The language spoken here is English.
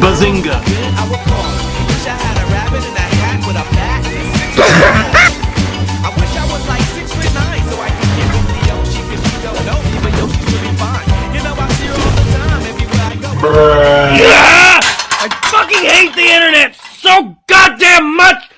Bazinga. Yeah! I fucking hate the internet so goddamn much!